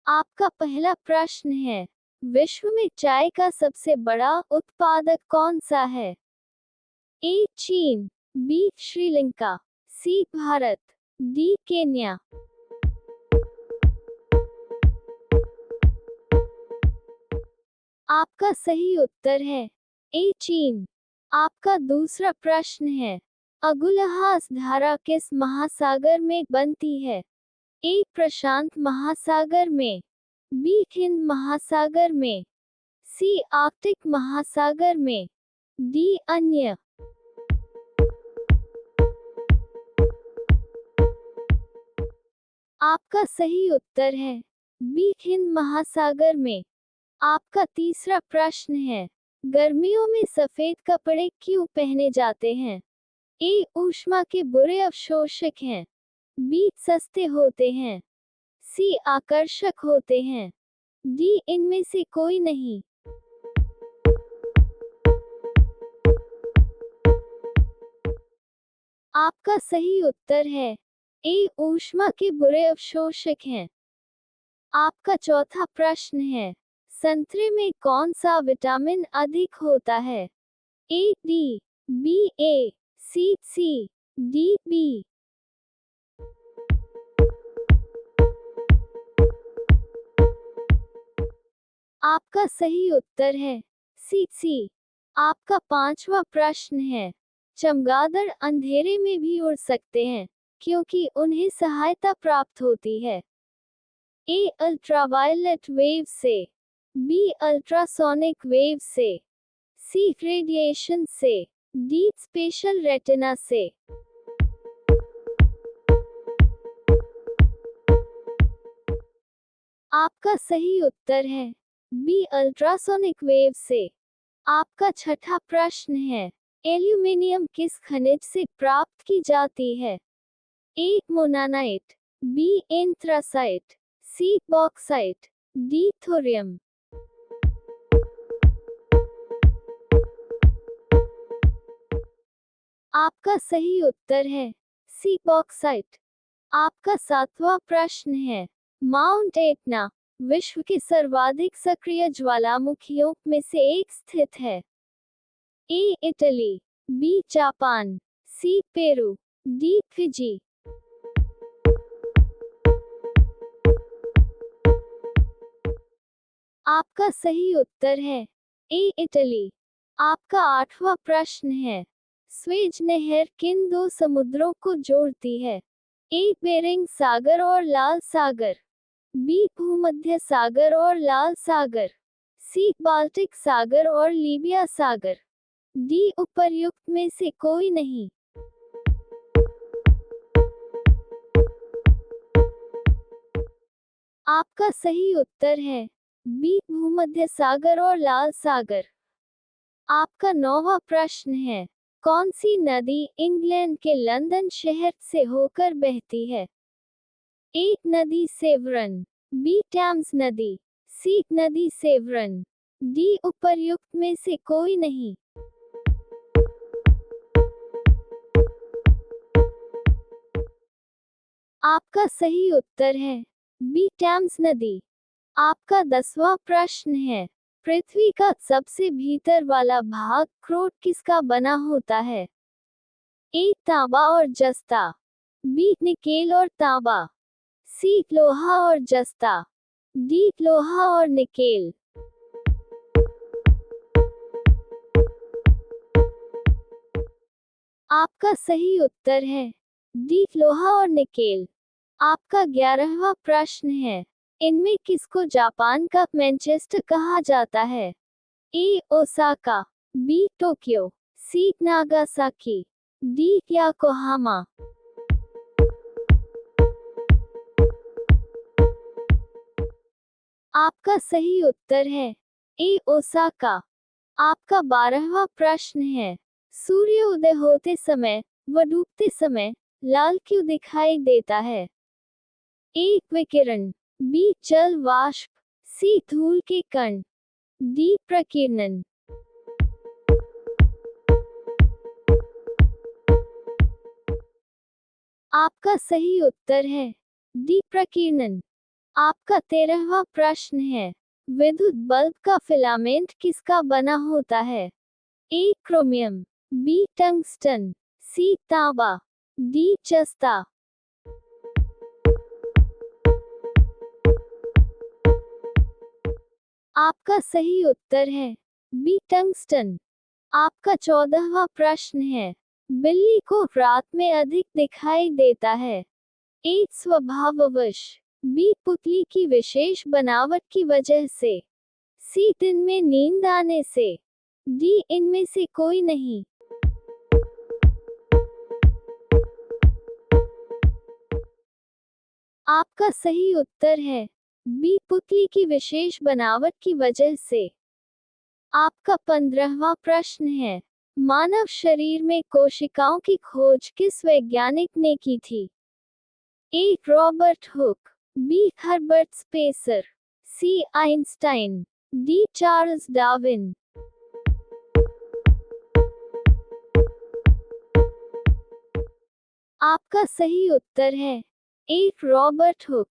आपका पहला प्रश्न है, विश्व में चाय का सबसे बड़ा उत्पादक कौन सा है? ए चीन, बी श्रीलंका, सी भारत, डी केन्या। आपका सही उत्तर है ए चीन। आपका दूसरा प्रश्न है, अगुलहास धारा किस महासागर में बनती है? ए प्रशांत महासागर में, बी हिंद महासागर में, सी आर्कटिक महासागर में, डी अन्य। आपका सही उत्तर है बी हिंद महासागर में। आपका तीसरा प्रश्न है, गर्मियों में सफेद कपड़े क्यों पहने जाते हैं? ए ऊष्मा के बुरे अवशोषक हैं, बी सस्ते होते हैं, सी आकर्षक होते हैं, डी इनमें से कोई नहीं। आपका सही उत्तर है ए ऊष्मा के बुरे अवशोषक हैं। आपका चौथा प्रश्न है, संतरे में कौन सा विटामिन अधिक होता है? A D, B A, C, D B. आपका सही उत्तर है सी। आपका पांचवा प्रश्न है, चमगादड़ अंधेरे में भी उड़ सकते हैं क्योंकि उन्हें सहायता प्राप्त होती है। ए अल्ट्रावायलेट वेव से, बी अल्ट्रासोनिक वेव से, सी रेडिएशन से, डी स्पेशल रेटिना से। आपका सही उत्तर है बी अल्ट्रासोनिक वेव से। आपका छठा प्रश्न है, एल्यूमिनियम किस खनिज से प्राप्त की जाती है? ए मोनानाइट, बी एंथ्रासाइट, सी बॉक्साइट, डी थोरियम। आपका सही उत्तर है सी बॉक्साइट। आपका सातवां प्रश्न है, माउंट एटना विश्व के सर्वाधिक सक्रिय ज्वालामुखियों में से एक स्थित है। A Italy, B Japan, C Peru, D Fiji. आपका सही उत्तर है ए इटली। आपका आठवां प्रश्न है, स्वेज नहर किन दो समुद्रों को जोड़ती है? ए बेरिंग सागर और लाल सागर, बी भूमध्य सागर और लाल सागर, सी बाल्टिक सागर और लीबिया सागर, डी उपर्युक्त में से कोई नहीं। आपका सही उत्तर है बी भूमध्य सागर और लाल सागर। आपका नौवां प्रश्न है, कौन सी नदी इंग्लैंड के लंदन शहर से होकर बहती है? ए नदी सेवरन, बी टेम्स नदी, सी नदी सेवरन, डी उपर्युक्त में से कोई नहीं। आपका सही उत्तर है बी टेम्स नदी। आपका 10वां प्रश्न है, पृथ्वी का सबसे भीतर वाला भाग क्रोट किसका बना होता है? ए तांबा और जस्ता, बी निकेल और तांबा, सी लोहा और जस्ता, डी लोहा और निकेल। आपका सही उत्तर है डी लोहा और निकेल। आपका 11वां प्रश्न है, इनमें किसको जापान का मैनचेस्टर कहा जाता है? ए ओसाका, बी टोक्यो, सी नागासाकी, डी योकोहामा। आपका सही उत्तर है ए ओसाका। आपका 12वां प्रश्न है, सूर्य उदय होते समय व डूबते समय लाल क्यों दिखाई देता है? ए विकिरण, बी जल वाष्प, सी धूल के कण, डी प्रकीर्णन। आपका सही उत्तर है डी प्रकीर्णन। आपका 13वां प्रश्न है, विद्युत बल्ब का फिलामेंट किसका बना होता है? ए क्रोमियम, बी टंगस्टन, सी तांबा, डी जस्ता। आपका सही उत्तर है बी टंगस्टन। आपका 14वां प्रश्न है, बिल्ली को रात में अधिक दिखाई देता है? ए स्वभाववश, बी पुतली की विशेष बनावट की वजह से, सी दिन में नींद आने से, डी इनमें से कोई नहीं। आपका सही उत्तर है बी पुतली की विशेष बनावट की वजह से। आपका 15वां प्रश्न है, मानव शरीर में कोशिकाओं की खोज किस वैज्ञानिक ने की थी? A Robert Hooke, B Herbert Spencer, C Einstein, D Charles Darwin. आपका सही उत्तर है ए रॉबर्ट हुक।